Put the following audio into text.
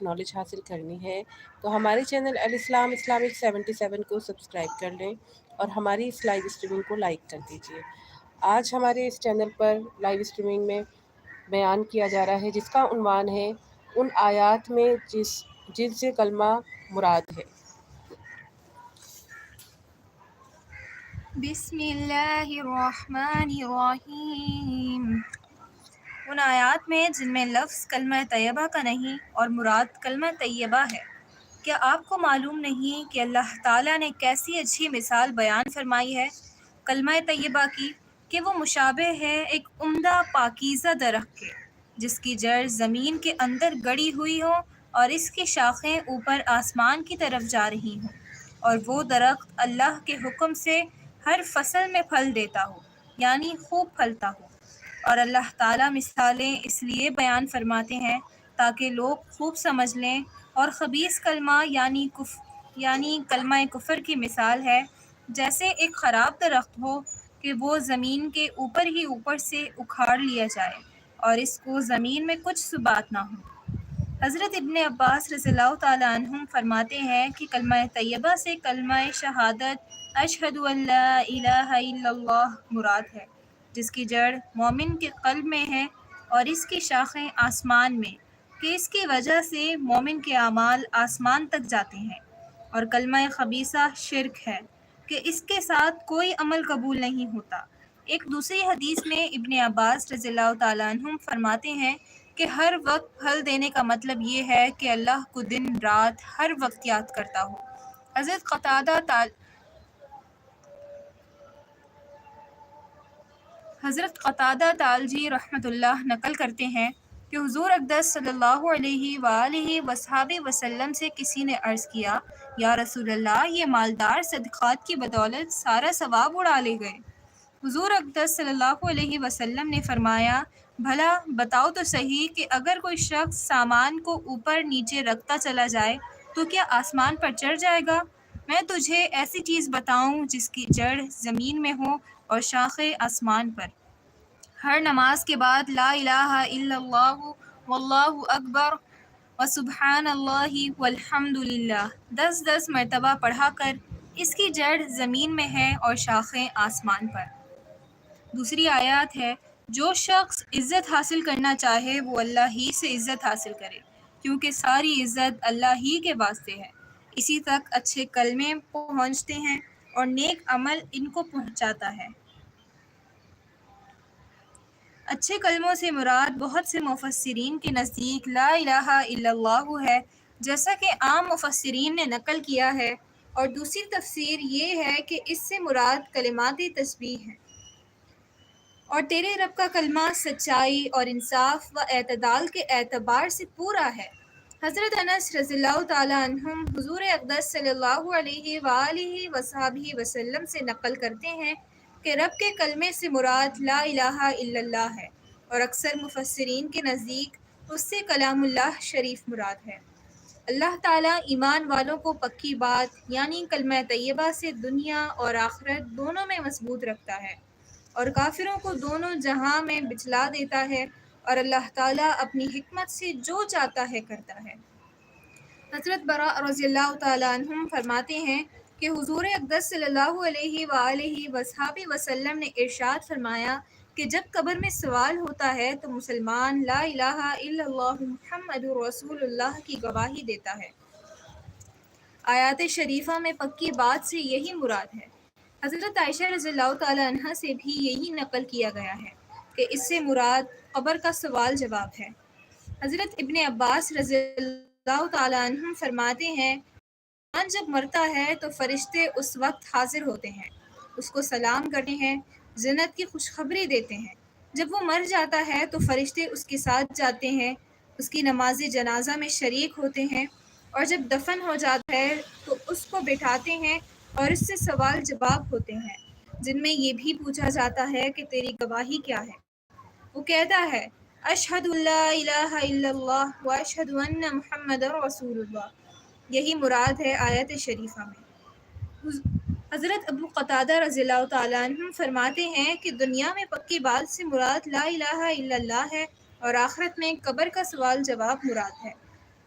Knowledge حاصل کرنی ہے تو ہمارے چینل الاسلام اسلامک 77 کو سبسکرائب کر لیں اور ہماری اس لائیو اسٹریمنگ کو لائک کر دیجیے۔ آج ہمارے اس چینل پر لائیو اسٹریمنگ میں بیان کیا جا رہا ہے جس کا عنوان ہے ان آیات میں جن سے کلمہ مراد ہے۔ بسم اللہ الرحمن الرحیم۔ ان آیات میں جن میں لفظ کلمہ طیبہ کا نہیں اور مراد کلمہ طیبہ ہے۔ کیا آپ کو معلوم نہیں کہ اللہ تعالیٰ نے کیسی اچھی مثال بیان فرمائی ہے کلمہ طیبہ کی، کہ وہ مشابہ ہے ایک عمدہ پاکیزہ درخت کے جس کی جڑ زمین کے اندر گڑی ہوئی ہو اور اس کی شاخیں اوپر آسمان کی طرف جا رہی ہوں، اور وہ درخت اللہ کے حکم سے ہر فصل میں پھل دیتا ہو، یعنی خوب پھلتا ہو۔ اور اللہ تعالیٰ مثالیں اس لیے بیان فرماتے ہیں تاکہ لوگ خوب سمجھ لیں، اور خبیث کلمہ یعنی کلمہ کفر کی مثال ہے جیسے ایک خراب درخت ہو کہ وہ زمین کے اوپر ہی اوپر سے اکھاڑ لیا جائے اور اس کو زمین میں کچھ ثبات نہ ہو۔ حضرت ابن عباس رضی اللہ تعالیٰ عنہم فرماتے ہیں کہ کلمہ طیبہ سے کلمہ شہادت اشہد ان لا الہ الا اللہ مراد ہے، جس کی جڑ مومن کے قلب میں ہے اور اس کی شاخیں آسمان میں، کہ اس کی وجہ سے مومن کے اعمال آسمان تک جاتے ہیں۔ اور کلمہ خبیثہ شرک ہے کہ اس کے ساتھ کوئی عمل قبول نہیں ہوتا۔ ایک دوسری حدیث میں ابن عباس رضی اللہ تعالیٰ عنہم فرماتے ہیں کہ ہر وقت پھل دینے کا مطلب یہ ہے کہ اللہ کو دن رات ہر وقت یاد کرتا ہو۔ حضرت قتادہ تالجی رحمۃ اللہ نقل کرتے ہیں کہ حضور اقدس صلی اللہ علیہ وآلہ وصحبہ وسلم سے کسی نے عرض کیا، یا رسول اللہ، یہ مالدار صدقات کی بدولت سارا ثواب اڑا لے گئے۔ حضور اقدس صلی اللہ علیہ وسلم نے فرمایا، بھلا بتاؤ تو صحیح کہ اگر کوئی شخص سامان کو اوپر نیچے رکھتا چلا جائے تو کیا آسمان پر چڑھ جائے گا؟ میں تجھے ایسی چیز بتاؤں جس کی جڑ زمین میں ہو اور شاخیں آسمان پر۔ ہر نماز کے بعد لا الہ الا اللہ واللہ اکبر وسبحان اللہ والحمد للہ 10 مرتبہ پڑھا کر اس کی جڑ زمین میں ہے اور شاخیں آسمان پر۔ دوسری آیات ہے، جو شخص عزت حاصل کرنا چاہے وہ اللہ ہی سے عزت حاصل کرے، کیونکہ ساری عزت اللہ ہی کے واسطے ہے، اسی تک اچھے کلمے پہنچتے ہیں اور نیک عمل ان کو پہنچاتا ہے۔ اچھے کلموں سے مراد بہت سے مفسرین کے نزدیک لا الہ الا اللہ ہے، جیسا کہ عام مفسرین نے نقل کیا ہے، اور دوسری تفسیر یہ ہے کہ اس سے مراد کلمات تسبیح ہیں۔ اور تیرے رب کا کلمہ سچائی اور انصاف و اعتدال کے اعتبار سے پورا ہے۔ حضرت انس رضی اللہ تعالیٰ عنہم حضور اقدس صلی اللہ علیہ وآلہ وصحبہ وسلم سے نقل کرتے ہیں کہ رب کے کلمے سے مراد لا الہ الا اللہ ہے، اور اکثر مفسرین کے نزدیک اس سے کلام اللہ شریف مراد ہے۔ اللہ تعالیٰ ایمان والوں کو پکی بات یعنی کلمہ طیبہ سے دنیا اور آخرت دونوں میں مضبوط رکھتا ہے، اور کافروں کو دونوں جہاں میں بچلا دیتا ہے، اور اللہ تعالیٰ اپنی حکمت سے جو چاہتا ہے کرتا ہے۔ حضرت براء رضی اللہ تعالیٰ عنہم فرماتے ہیں کہ حضور اقدس صلی اللہ علیہ وآلہ وصحبہ وسلم نے ارشاد فرمایا کہ جب قبر میں سوال ہوتا ہے تو مسلمان لا الہ الا اللہ محمد رسول اللہ کی گواہی دیتا ہے۔ آیات شریفہ میں پکی بات سے یہی مراد ہے۔ حضرت عائشہ رضی اللہ تعالیٰ عنہ سے بھی یہی نقل کیا گیا ہے کہ اس سے مراد قبر کا سوال جواب ہے۔ حضرت ابن عباس رضی اللہ تعالیٰ عنہ فرماتے ہیں، انسان جب مرتا ہے تو فرشتے اس وقت حاضر ہوتے ہیں، اس کو سلام کرتے ہیں، جنت کی خوشخبری دیتے ہیں۔ جب وہ مر جاتا ہے تو فرشتے اس کے ساتھ جاتے ہیں، اس کی نماز جنازہ میں شریک ہوتے ہیں، اور جب دفن ہو جاتا ہے تو اس کو بٹھاتے ہیں اور اس سے سوال جواب ہوتے ہیں، جن میں یہ بھی پوچھا جاتا ہے کہ تیری گواہی کیا ہے؟ وہ کہتا ہے، اشہد ان لا الہ الا اللہ و اشہد ان محمد رسول اللہ۔ یہی مراد ہے آیت شریفہ میں۔ حضرت ابو قتادہ رضی اللہ تعالیٰ عنہ فرماتے ہیں کہ دنیا میں پکی بات سے مراد لا الہ الا اللہ ہے، اور آخرت میں قبر کا سوال جواب مراد ہے۔